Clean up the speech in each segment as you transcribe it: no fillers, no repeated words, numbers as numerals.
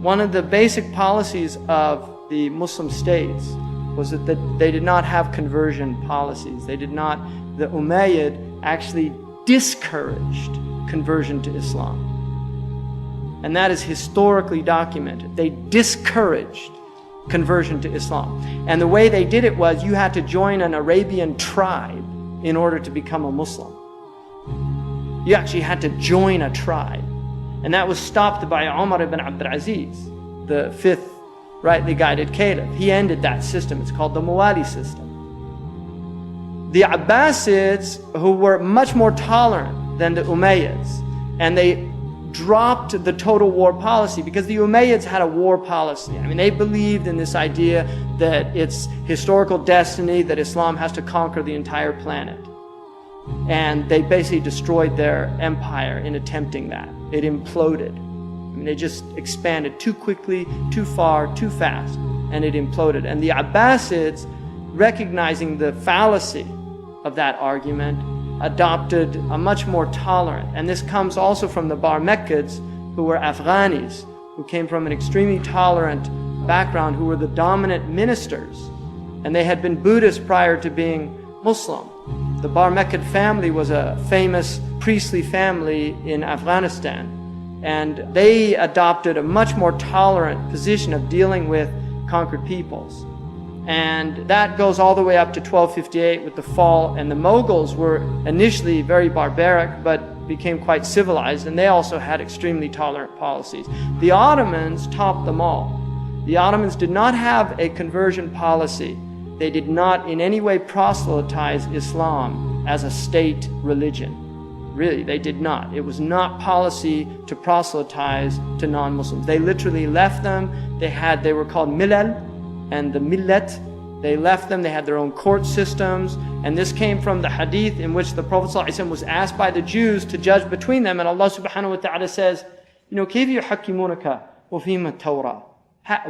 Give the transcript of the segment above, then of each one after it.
One of the basic policies of the Muslim states was that they did not have conversion policies. The Umayyad actually discouraged conversion to Islam. And that is historically documented. They discouraged conversion to Islam. And the way they did it was you had to join an Arabian tribe in order to become a Muslim. You actually had to join a tribe. And that was stopped by Umar ibn Abdul Aziz, the fifth rightly guided caliph. He ended that system. It's called the Muwali system. The Abbasids, who were much more tolerant than the Umayyads, and they dropped the total war policy because the Umayyads had a war policy. I mean, they believed in this idea that it's historical destiny, that Islam has to conquer the entire planet. And they basically destroyed their empire in attempting that. It imploded. I mean, they just expanded too quickly, too far, too fast, and it imploded. And the Abbasids, recognizing the fallacy of that argument, adopted a much more tolerant, and this comes also from the Bar Mekkids, who were Afghanis, who came from an extremely tolerant background, who were the dominant ministers, and they had been Buddhist prior to being Muslim. The Bar Mekkid family was a famous priestly family in Afghanistan, and they adopted a much more tolerant position of dealing with conquered peoples. And that goes all the way up to 1258 with the fall, and the Mughals were initially very barbaric but became quite civilized, and they also had extremely tolerant policies. The Ottomans topped them all. The Ottomans did not have a conversion policy. They did not in any way proselytize Islam as a state religion. Really, they did not. It was not policy to proselytize to non-Muslims. They literally left them. They were called milal, and the millet, they left them. They had their own court systems, and this came from the hadith in which the Prophet ﷺ was asked by the Jews to judge between them, and Allah subhanahu wa ta'ala says, كيف يحكمونك وفيهم التوراة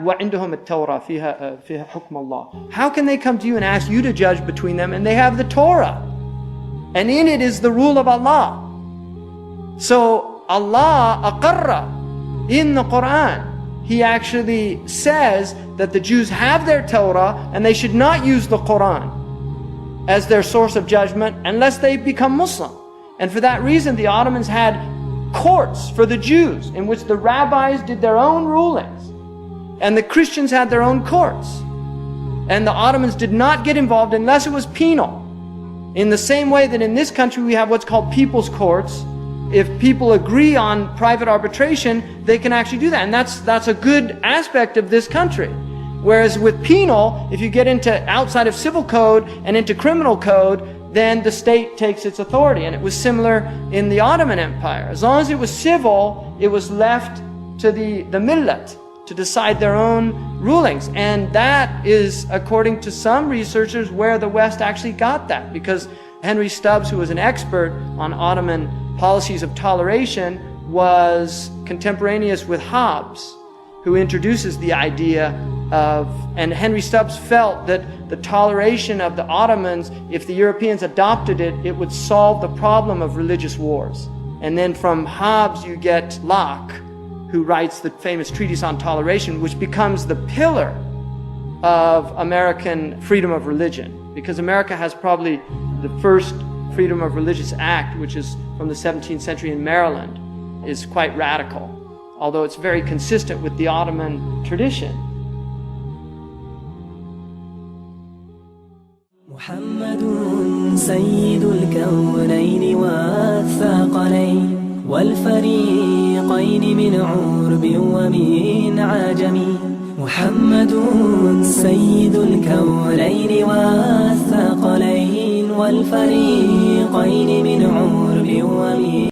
وعندهم التوراة فيها حكم الله. How can they come to you and ask you to judge between them, and they have the Torah, and in it is the rule of Allah. So Allah aqarra in the Quran, He actually says that the Jews have their Torah and they should not use the Quran as their source of judgment unless they become Muslim. And for that reason, the Ottomans had courts for the Jews in which the rabbis did their own rulings, and the Christians had their own courts. And the Ottomans did not get involved unless it was penal. In the same way that in this country we have what's called people's courts. If people agree on private arbitration, they can actually do that. And that's a good aspect of this country. Whereas with penal, if you get into outside of civil code and into criminal code, then the state takes its authority. And it was similar in the Ottoman Empire. As long as it was civil, it was left to the millet to decide their own rulings. And that is, according to some researchers, where the West actually got that. Because Henry Stubbs, who was an expert on Ottoman policies of toleration, was contemporaneous with Hobbes, who introduces the idea of, and Henry Stubbs felt that the toleration of the Ottomans, if the Europeans adopted it, it would solve the problem of religious wars. And then from Hobbes you get Locke, who writes the famous treatise on toleration, which becomes the pillar of American freedom of religion, because America has probably the first Freedom of Religious Act, which is from the 17th century in Maryland, is quite radical, although it's very consistent with the Ottoman tradition. محمد سيد الكونين والثقلين والفريقين من عرب ومن عجم. محمد سيد الكونين والثقلين والفريقين من عرب ومن